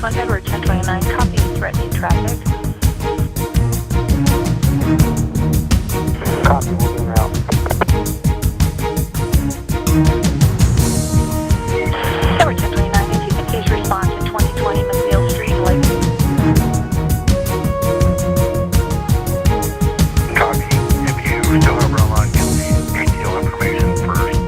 1 Edward 1029, copy, threatening traffic. Copy, moving route. Edward 1029, if you could please respond to 2020 McNeil Street, Lakeview. Copy. If you still have roll on, get the ATO information first.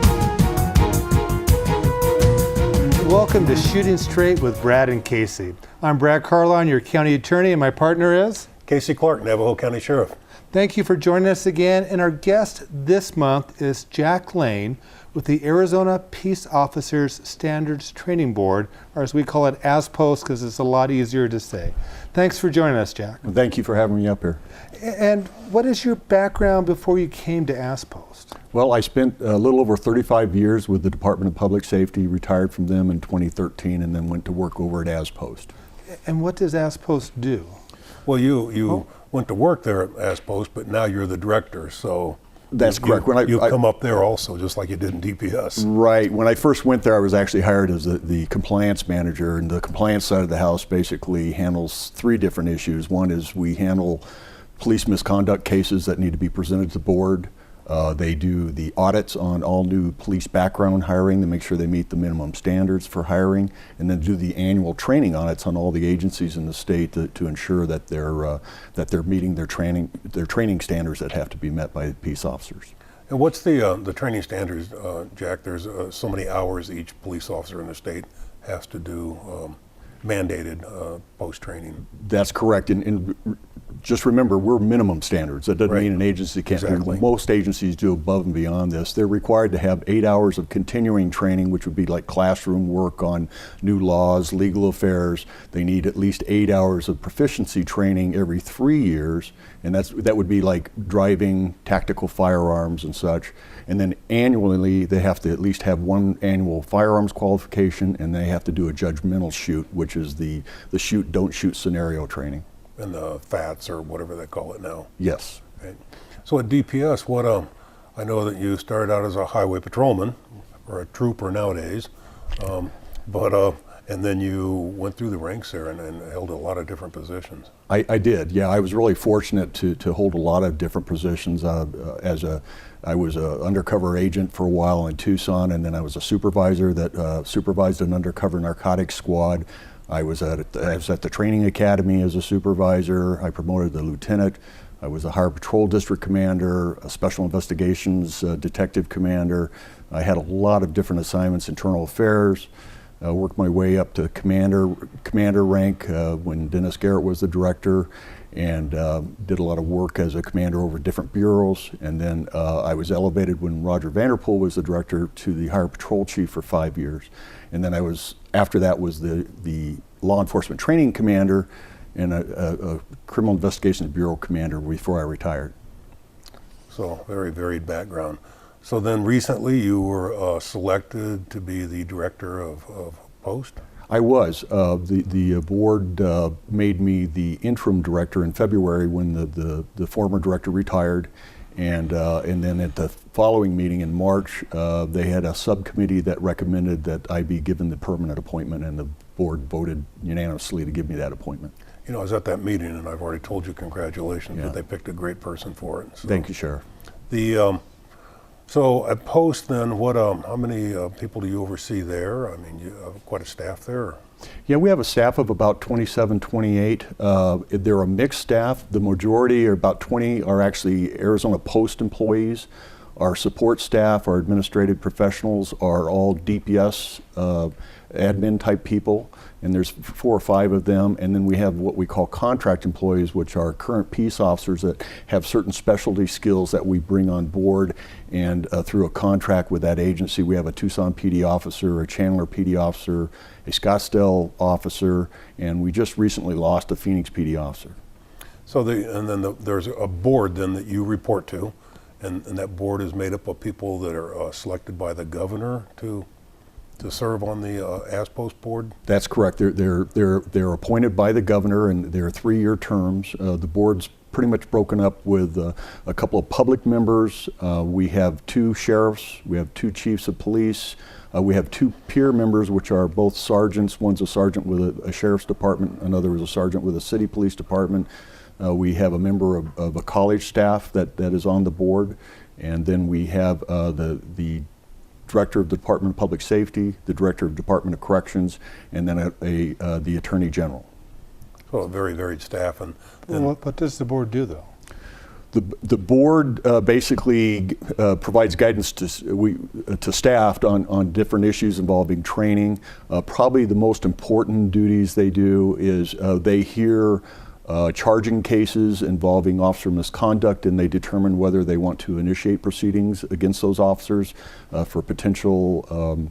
Welcome to Shooting Straight with Brad and Casey. I'm Brad Carlyon, your county attorney, and my partner is Casey Clark, Navajo County Sheriff. Thank you for joining us again. And our guest this month is Jack Lane with the Arizona Peace Officers Standards Training Board, or as we call it, ASPOST, because it's a lot easier to say. Thanks for joining us, Jack. Well, thank you for having me up here. And what is your background before you came to ASPOST? Well, I spent a little over 35 years with the Department of Public Safety, retired from them in 2013, and then went to work over at ASPOST. And what does ASPOST do? Well, you went to work there at ASPOST, but now you're the director, so That's correct. You come up there also, just like you did in DPS. Right. When I first went there, I was actually hired as the compliance manager, and the compliance side of the house basically handles three different issues. One is we handle police misconduct cases that need to be presented to the board. They do the audits on all new police background hiring to make sure they meet the minimum standards for hiring, and then do the annual training audits on all the agencies in the state to ensure that they're meeting their training standards that have to be met by peace officers. And what's the training standards, Jack? There's so many hours each police officer in the state has to do mandated post-training. That's correct. And just remember, we're minimum standards. That doesn't mean an agency can't. Exactly. Most agencies do above and beyond this. They're required to have 8 hours of continuing training, which would be like classroom work on new laws, legal affairs. They need at least 8 hours of proficiency training every 3 years, and that would be like driving, tactical firearms and such. And then annually, they have to at least have one annual firearms qualification, and they have to do a judgmental shoot, which is the shoot, don't shoot scenario training. And the FATS, or whatever they call it now. Yes. Okay. So at DPS, I know that you started out as a highway patrolman, or a trooper nowadays, and then you went through the ranks there and held a lot of different positions. I did, yeah. I was really fortunate to hold a lot of different positions. I was an undercover agent for a while in Tucson, and then I was a supervisor that supervised an undercover narcotics squad. I was at the training academy as a supervisor. I promoted to lieutenant. I was a higher patrol district commander, a special investigations detective commander. I had a lot of different assignments, internal affairs. Worked my way up to commander rank when Dennis Garrett was the director, and did a lot of work as a commander over different bureaus. And then I was elevated when Roger Vanderpool was the director to the higher patrol chief for 5 years. And then after that was the law enforcement training commander and a criminal investigations bureau commander before I retired. So very varied background. So then recently you were selected to be the director of Post? I was. The board made me the interim director in February when the former director retired, and then at the following meeting in March, they had a subcommittee that recommended that I be given the permanent appointment, and the board voted unanimously to give me that appointment. You know, I was at that meeting, and I've already told you congratulations, but they picked a great person for it. So Thank you, Sheriff. So at Post, then, how many people do you oversee there? I mean, you have quite a staff there. Yeah, we have a staff of about 27, 28. They're a mixed staff. The majority, or about 20, are actually Arizona Post employees. Our support staff, our administrative professionals are all DPS admin type people, and there's 4 or 5 of them. And then we have what we call contract employees, which are current peace officers that have certain specialty skills that we bring on board, and through a contract with that agency. We have a Tucson PD officer, a Chandler PD officer, a Scottsdale officer, and we just recently lost a Phoenix PD officer. So there's a board then that you report to, and that board is made up of people that are selected by the governor to serve on the ASPOST board? That's correct. They're appointed by the governor, and they're 3-year terms. The board's pretty much broken up with a couple of public members. We have 2 sheriffs, we have 2 chiefs of police, We have 2 peer members, which are both sergeants. One's a sergeant with a sheriff's department, another is a sergeant with a city police department. We have a member of a college staff that is on the board, and then we have the director of the Department of Public Safety, the director of Department of Corrections, and then the Attorney General. So a very varied staff. And What does the board do, though? The board basically provides guidance to staff on different issues involving training. Probably the most important duties they do is they hear charging cases involving officer misconduct, and they determine whether they want to initiate proceedings against those officers for potential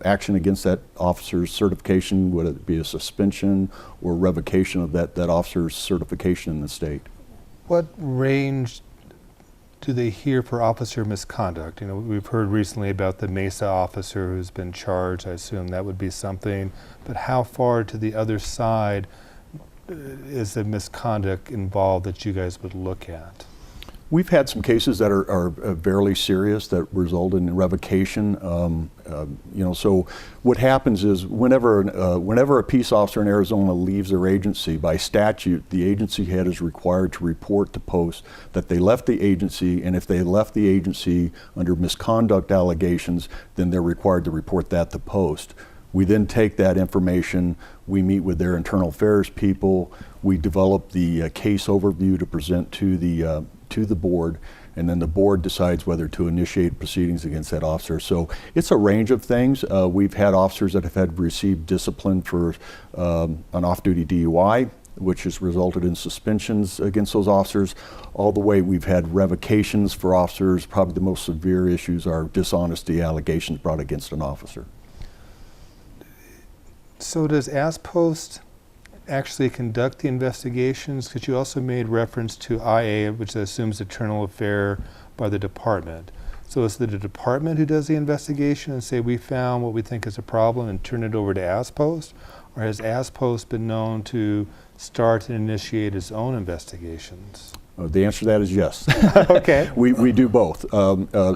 action against that officer's certification, whether it be a suspension or revocation of that officer's certification in the state. What range do they hear for officer misconduct? You know, we've heard recently about the Mesa officer who's been charged. I assume that would be something. But how far to the other side is the misconduct involved that you guys would look at? We've had some cases that are fairly serious that result in revocation. So what happens is whenever a peace officer in Arizona leaves their agency, by statute, the agency head is required to report to post that they left the agency, and if they left the agency under misconduct allegations, then they're required to report that to post. We then take that information, we meet with their internal affairs people, we develop the case overview to present to the board, and then the board decides whether to initiate proceedings against that officer. So it's a range of things. We've had officers that have had received discipline for an off-duty DUI, which has resulted in suspensions against those officers. All the way we've had revocations for officers. Probably the most severe issues are dishonesty allegations brought against an officer. So does ASPOST actually conduct the investigations? Because you also made reference to IA, which assumes internal affair by the department. So is it the department who does the investigation and say we found what we think is a problem and turn it over to ASPOST? Or has ASPOST been known to start and initiate its own investigations? The answer to that is yes. Okay. We do both.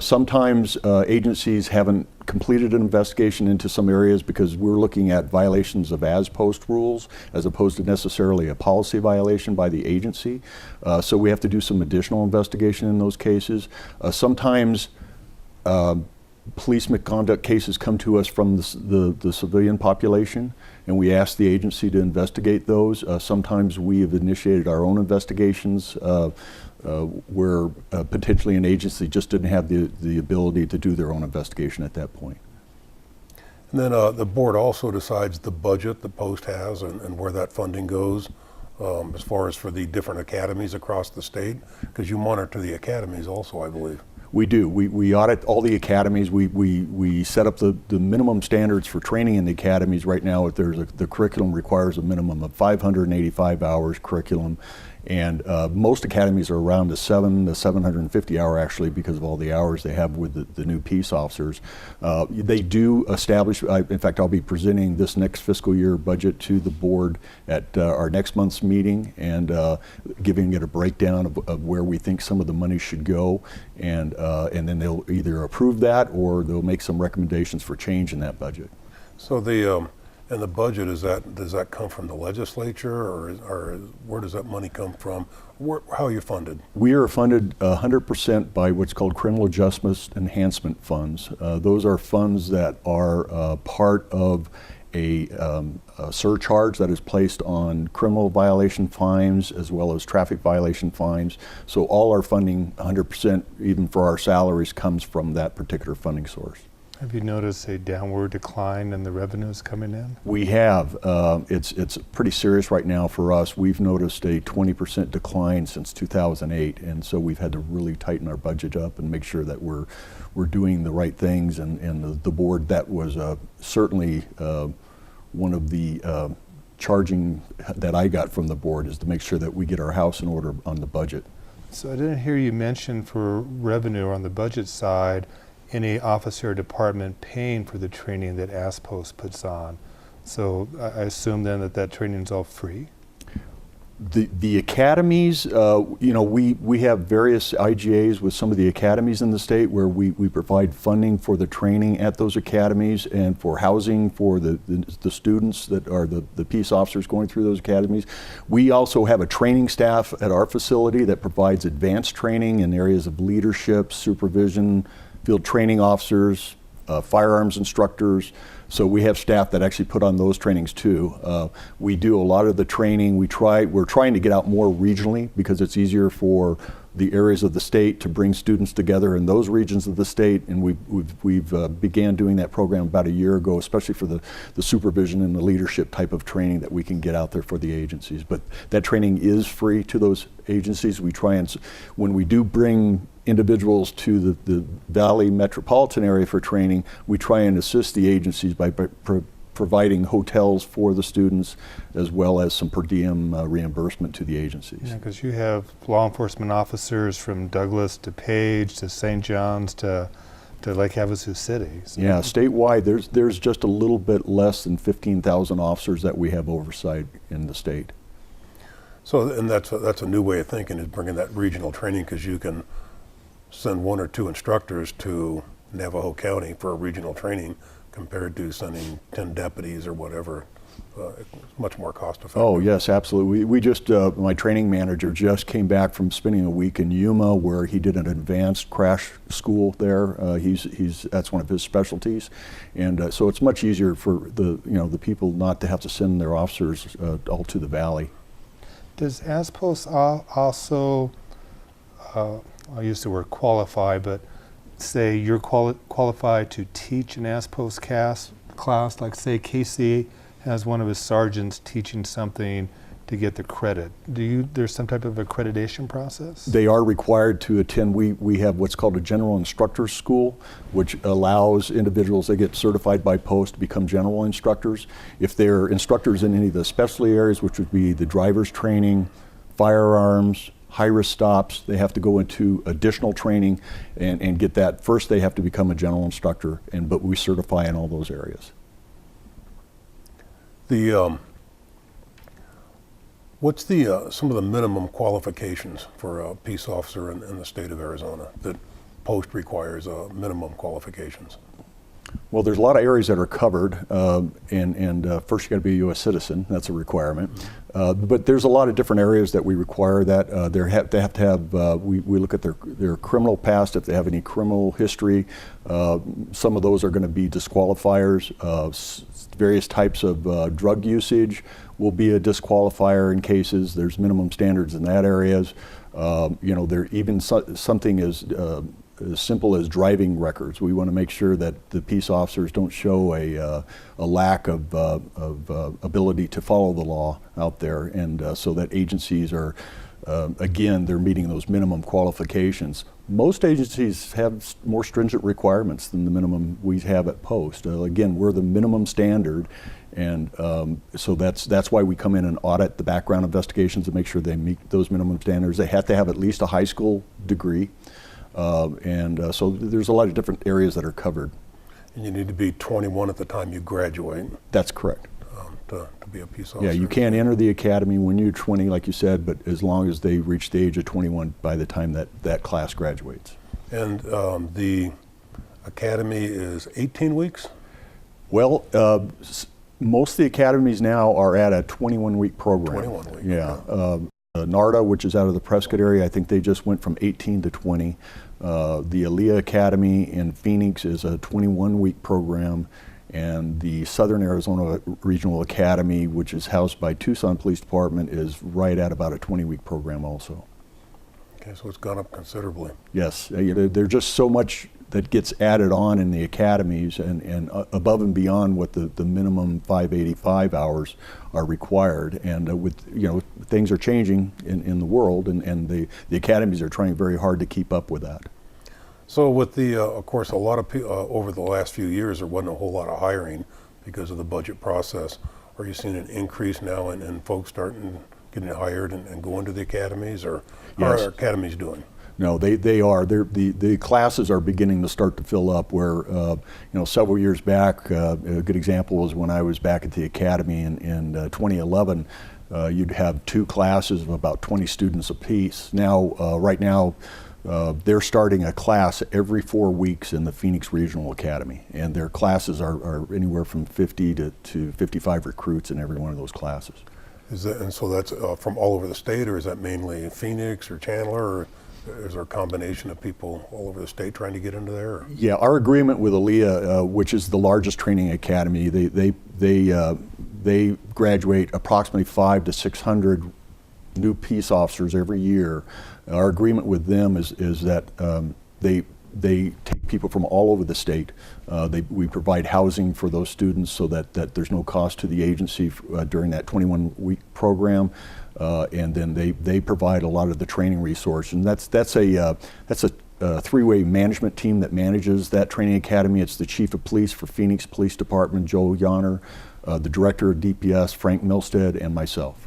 Sometimes agencies haven't completed an investigation into some areas because we're looking at violations of as-post rules as opposed to necessarily a policy violation by the agency. So we have to do some additional investigation in those cases. Sometimes police misconduct cases come to us from the civilian population, and we ask the agency to investigate those. Sometimes we have initiated our own investigations where potentially an agency just didn't have the ability to do their own investigation at that point. And then the board also decides the budget the post has and where that funding goes as far as for the different academies across the state, because you monitor the academies also, I believe. We do. We audit all the academies. We set up the minimum standards for training in the academies. Right now, the curriculum requires a minimum of 585 hours curriculum, and most academies are around the 750 hour actually because of all the hours they have with the new peace officers. They do establish, in fact, I'll be presenting this next fiscal year budget to the board at our next month's meeting and giving it a breakdown of where we think some of the money should go, and then they'll either approve that or they'll make some recommendations for change in that budget. So and the budget, does that come from the legislature, or where does that money come from? How are you funded? We are funded 100% by what's called criminal justice enhancement funds. Those are funds that are part of a surcharge that is placed on criminal violation fines as well as traffic violation fines. So all our funding, 100%, even for our salaries, comes from that particular funding source. Have you noticed a downward decline in the revenues coming in? We have. It's pretty serious right now for us. We've noticed a 20% decline since 2008, and so we've had to really tighten our budget up and make sure that we're doing the right things. And the board, that was certainly one of the charging that I got from the board, is to make sure that we get our house in order on the budget. So I didn't hear you mention for revenue on the budget side any officer or department paying for the training that ASPOST puts on. So I assume then that training is all free? The academies, we have various IGAs with some of the academies in the state where we provide funding for the training at those academies and for housing for the students that are the peace officers going through those academies. We also have a training staff at our facility that provides advanced training in areas of leadership, supervision, field training officers, firearms instructors. So we have staff that actually put on those trainings too. We do a lot of the training. We're trying to get out more regionally because it's easier for the areas of the state to bring students together in those regions of the state, and we've began doing that program about a year ago, especially for the supervision and the leadership type of training that we can get out there for the agencies. But that training is free to those agencies. We try and, when we do bring individuals to the Valley metropolitan area for training, we try and assist the agencies by providing hotels for the students as well as some per diem reimbursement to the agencies. Yeah, because you have law enforcement officers from Douglas to Page to St. John's to Lake Havasu City. So yeah, statewide there's just a little bit less than 15,000 officers that we have oversight in the state. So, and that's a new way of thinking, is bringing that regional training, because you can send 1 or 2 instructors to Navajo County for a regional training compared to sending 10 deputies or whatever. It's much more cost effective. Oh yes, absolutely. We just, my training manager just came back from spending a week in Yuma where he did an advanced crash school there. That's one of his specialties. And so it's much easier for the people not to have to send their officers all to the valley. Does ASPOS also, I'll use the word qualify, but say you're qualified to teach an ASPOS class, like say Casey has one of his sergeants teaching something to get the credit. There's some type of accreditation process? They are required to attend. We have what's called a general instructor school, which allows individuals that get certified by post to become general instructors. If they're instructors in any of the specialty areas, which would be the driver's training, firearms, high-risk stops, they have to go into additional training and get that. First, they have to become a general instructor, but we certify in all those areas. What's some of the minimum qualifications for a peace officer in the state of Arizona that post requires minimum qualifications? Well, there's a lot of areas that are covered, and first you got to be a U.S. citizen. That's a requirement. But there's a lot of different areas that we require that. They have to have. We look at their criminal past, if they have any criminal history. Some of those are going to be disqualifiers. Various types of drug usage will be a disqualifier in cases. There's minimum standards in that areas. There even something as simple as driving records. We want to make sure that the peace officers don't show a lack of ability to follow the law out there, and so that agencies are, again, they're meeting those minimum qualifications. Most agencies have more stringent requirements than the minimum we have at post. Again, we're the minimum standard, and so that's why we come in and audit the background investigations to make sure they meet those minimum standards. They have to have at least a high school degree. So there's a lot of different areas that are covered. And you need to be 21 at the time you graduate. That's correct. To be a peace officer. Yeah, you can't enter the academy when you're 20, like you said, but as long as they reach the age of 21 by the time that class graduates. And the academy is 18 weeks? Well, most of the academies now are at a 21-week program. 21 weeks. Yeah. NARDA, which is out of the Prescott area, I think they just went from 18 to 20. The Aliyah Academy in Phoenix is a 21-week program, and the Southern Arizona Regional Academy, which is housed by Tucson Police Department, is right at about a 20-week program also. Okay, so it's gone up considerably. Yes, there's just so much that gets added on in the academies, and above and beyond what the minimum 585 hours are required. And things are changing in the world, and the academies are trying very hard to keep up with that. So with of course, a lot of over the last few years, there wasn't a whole lot of hiring because of the budget process. Are you seeing an increase now in folks getting hired and going to the academies, or how are academies doing? No, they are. The classes are beginning to start to fill up. Where several years back, a good example was when I was back at the academy in 2011. you'd have 2 classes of about 20 students apiece. Now, right now, they're starting a class every 4 weeks in the Phoenix Regional Academy, and their classes are anywhere from 50 to 55 recruits in every one of those classes. And so that's from all over the state, or is that mainly Phoenix or Chandler, or is there a combination of people all over the state trying to get into there? Or? Yeah, our agreement with ALEA, which is the largest training academy, they graduate approximately 500 to 600 new peace officers every year. Our agreement with them is that they take people from all over the state. We provide housing for those students so that there's no cost to the agency during that 21-week program, and then they provide a lot of the training resource. And that's a three-way management team that manages that training academy. It's the Chief of Police for Phoenix Police Department, Joe Yonner, the Director of DPS, Frank Milstead, and myself.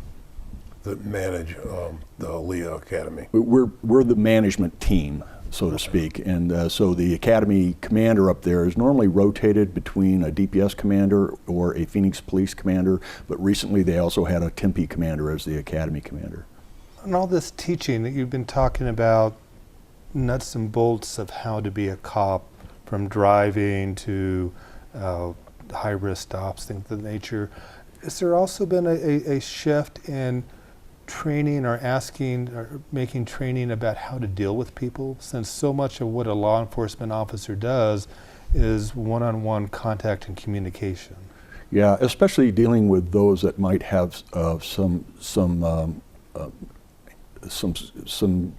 That manage the ALEA Academy. We're the management team, so to speak, and so the academy commander up there is normally rotated between a DPS commander or a Phoenix Police commander, but recently they also had a Tempe commander as the academy commander. And all this teaching that you've been talking about, nuts and bolts of how to be a cop, from driving to high-risk stops, things of that nature, has there also been a shift in training or making training about how to deal with people, since so much of what a law enforcement officer does is one-on-one contact and communication? Yeah, especially dealing with those that might have some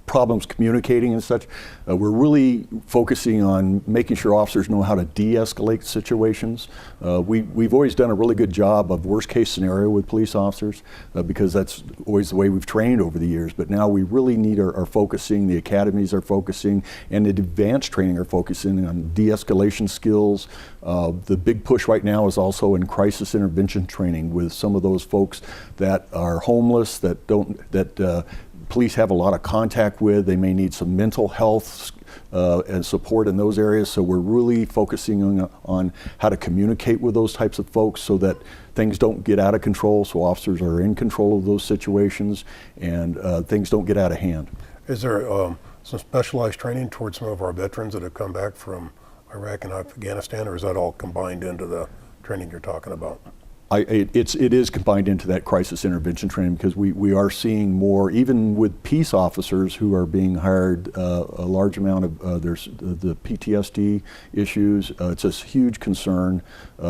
problems communicating and such. We're really focusing on making sure officers know how to de-escalate situations. We've always done a really good job of worst case scenario with police officers because that's always the way we've trained over the years. But now we really are focusing, the academies are focusing, and the advanced training are focusing on de-escalation skills. The big push right now is also in crisis intervention training with some of those folks that are homeless, that police have a lot of contact with. They may need some mental health and support in those areas. So we're really focusing on how to communicate with those types of folks so that things don't get out of control, so officers are in control of those situations and things don't get out of hand. Is there some specialized training towards some of our veterans that have come back from Iraq and Afghanistan, or is that all combined into the training you're talking about? It is combined into that crisis intervention training because we are seeing more, even with peace officers who are being hired, a large amount of, there's the PTSD issues. It's a huge concern,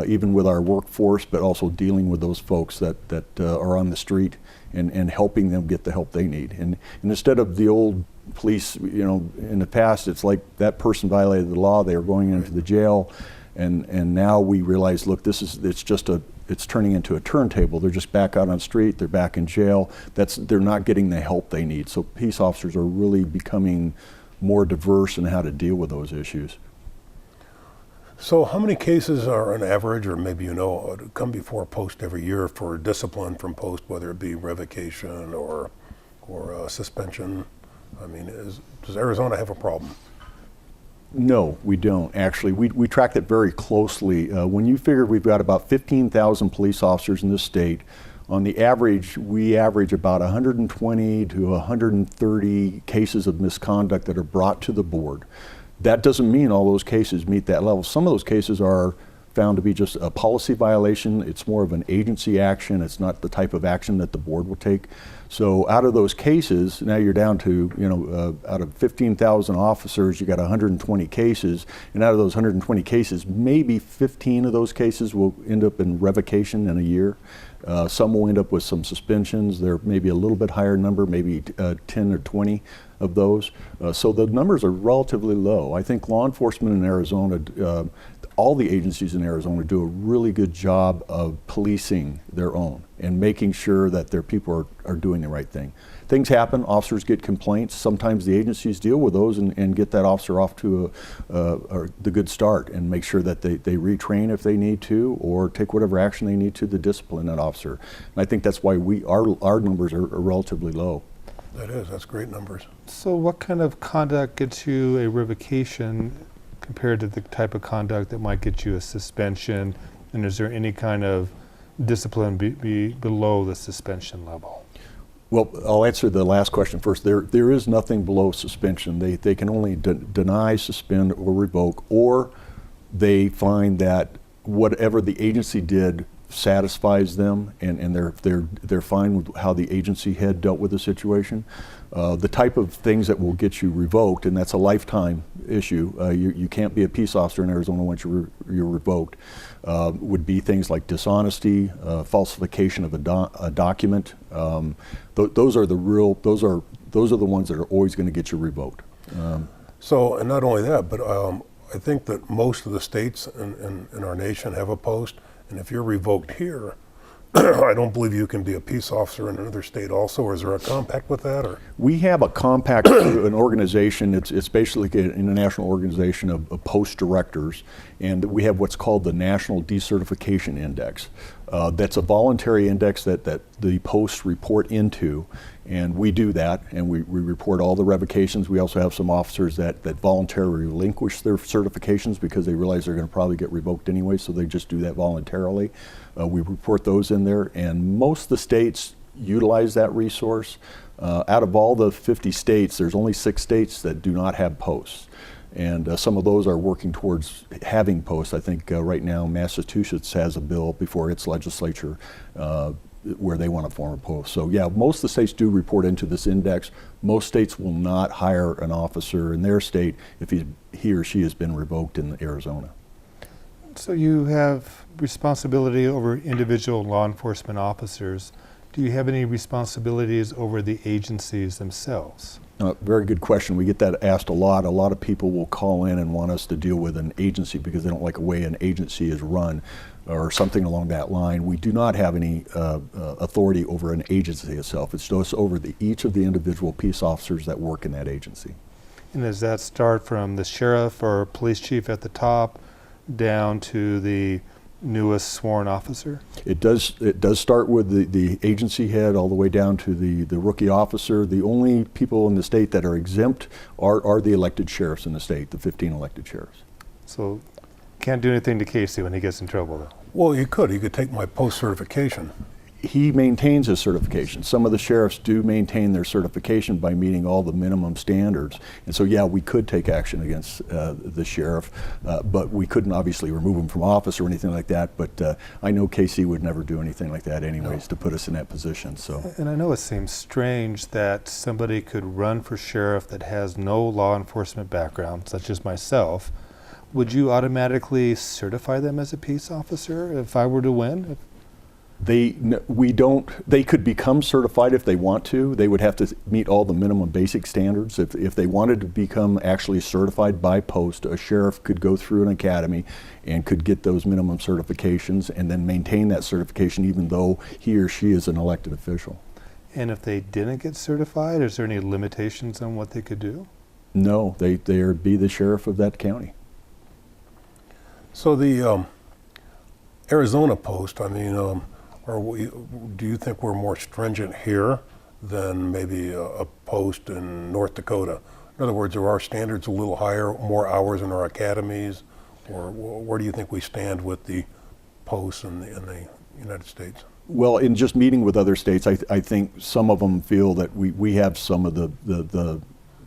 even with our workforce, but also dealing with those folks that are on the street and helping them get the help they need. And instead of the old police, in the past, it's like that person violated the law, they were going into the jail. And now we realize, look, it's turning into a turntable. They're just back out on the street, they're back in jail. They're not getting the help they need. So peace officers are really becoming more diverse in how to deal with those issues. So how many cases are on average, or maybe come before post every year for discipline from post, whether it be revocation or suspension? I mean, does Arizona have a problem? No, we don't, actually. We track that very closely. When you figure we've got about 15,000 police officers in this state, on the average, we average about 120 to 130 cases of misconduct that are brought to the board. That doesn't mean all those cases meet that level. Some of those cases are found to be just a policy violation. It's more of an agency action. It's not the type of action that the board will take. So out of those cases, now you're down to, out of 15,000 officers, you got 120 cases, and out of those 120 cases, maybe 15 of those cases will end up in revocation in a year. Some will end up with some suspensions. There may be a little bit higher number, maybe 10 or 20 of those. So the numbers are relatively low. I think law enforcement in Arizona, all the agencies in Arizona do a really good job of policing their own and making sure that their people are doing the right thing. Things happen, officers get complaints. Sometimes the agencies deal with those and get that officer off to the good start and make sure that they retrain if they need to or take whatever action they need to discipline that officer. And I think that's why our numbers are relatively low. That's great numbers. So what kind of conduct gets you a revocation compared to the type of conduct that might get you a suspension? And is there any kind of discipline be below the suspension level? Well, I'll answer the last question first. There is nothing below suspension. They can only deny, suspend, or revoke, or they find that whatever the agency did satisfies them, and they're fine with how the agency head dealt with the situation. The type of things that will get you revoked, and that's a lifetime issue. You can't be a peace officer in Arizona once you're revoked. Would be things like dishonesty, falsification of a document. Those are the ones that are always going to get you revoked. So, and not only that, but I think that most of the states in our nation have a post, and if you're revoked here, I don't believe you can be a peace officer in another state also, or is there a compact with that? Or? We have a compact through an organization. It's basically an international organization of post directors, and we have what's called the National Decertification Index. That's a voluntary index that the posts report into, and we do that, and we report all the revocations. We also have some officers that voluntarily relinquish their certifications because they realize they're going to probably get revoked anyway, so they just do that voluntarily. We report those in there, and most of the states utilize that resource. Out of all the 50 states, there's only 6 states that do not have posts. And some of those are working towards having posts. I think right now Massachusetts has a bill before its legislature where they want to form a post. So yeah, most of the states do report into this index. Most states will not hire an officer in their state if he or she has been revoked in Arizona. So you have responsibility over individual law enforcement officers. Do you have any responsibilities over the agencies themselves? Very good question. We get that asked a lot. A lot of people will call in and want us to deal with an agency because they don't like the way an agency is run or something along that line. We do not have any authority over an agency itself. It's just over each of the individual peace officers that work in that agency. And does that start from the sheriff or police chief at the top down to the newest sworn officer? It does start with the agency head all the way down to the rookie officer. The only people in the state that are exempt are the elected sheriffs in the state, the 15 elected sheriffs. So can't do anything to Casey when he gets in trouble, though? Well, you could take my post certification. He maintains his certification. Some of the sheriffs do maintain their certification by meeting all the minimum standards. And so, yeah, we could take action against the sheriff, but we couldn't obviously remove him from office or anything like that. But I know Casey would never do anything like that anyways to put us in that position. So. And I know it seems strange that somebody could run for sheriff that has no law enforcement background, such as myself. Would you automatically certify them as a peace officer if I were to win? They could become certified if they want to. They would have to meet all the minimum basic standards. If they wanted to become actually certified by post, a sheriff could go through an academy and could get those minimum certifications and then maintain that certification even though he or she is an elected official. And if they didn't get certified, is there any limitations on what they could do? No, they'd be the sheriff of that county. So the Arizona post, I mean, do you think we're more stringent here than maybe a post in North Dakota? In other words, are our standards a little higher, more hours in our academies, or where do you think we stand with the posts in the United States? Well, in just meeting with other states, I think some of them feel that we have some of the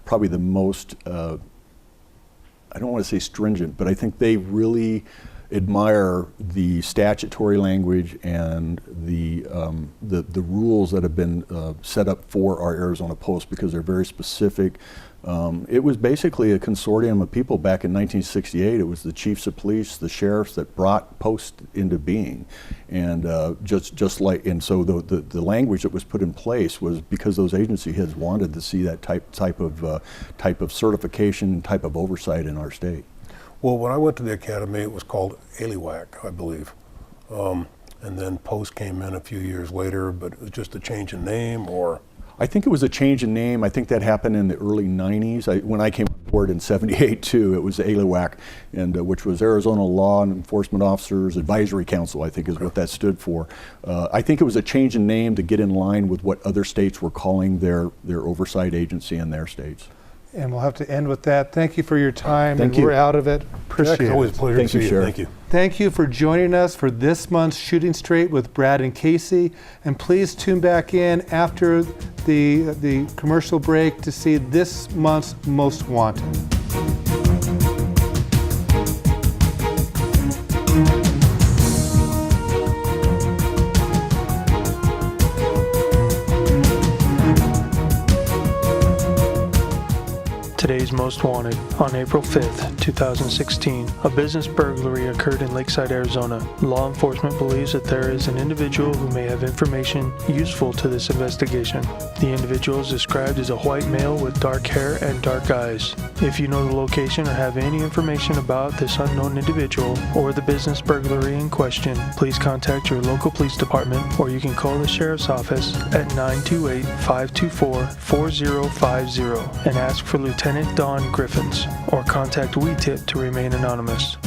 probably the most, I don't want to say stringent, but I think they really admire the statutory language and the rules that have been set up for our Arizona Post because they're very specific. It was basically a consortium of people back in 1968. It was the chiefs of police, the sheriffs that brought Post into being, and so the language that was put in place was because those agency heads wanted to see that type of certification and type of oversight in our state. Well, when I went to the academy, it was called ALIWAC, I believe. And then Post came in a few years later, but it was just a change in name, or? I think it was a change in name. I think that happened in the early 90s. When I came on board in '78 too, it was ALIWAC, and which was Arizona Law Enforcement Officers Advisory Council, I think is what that stood for. I think it was a change in name to get in line with what other states were calling their oversight agency in their states. And we'll have to end with that. Thank you for your time. Thank and you. We're out of it. Jack, Appreciate it's always a it. pleasure Thank to you, see you. Sheriff. Thank you. Thank you for joining us for this month's Shooting Straight with Brad and Casey. And please tune back in after the commercial break to see this month's Most Wanted. Today's Most Wanted. On April 5th, 2016, a business burglary occurred in Lakeside, Arizona. Law enforcement believes that there is an individual who may have information useful to this investigation. The individual is described as a white male with dark hair and dark eyes. If you know the location or have any information about this unknown individual or the business burglary in question, please contact your local police department or you can call the sheriff's office at 928-524-4050 and ask for Lieutenant Don Griffins, or contact WeTip to remain anonymous.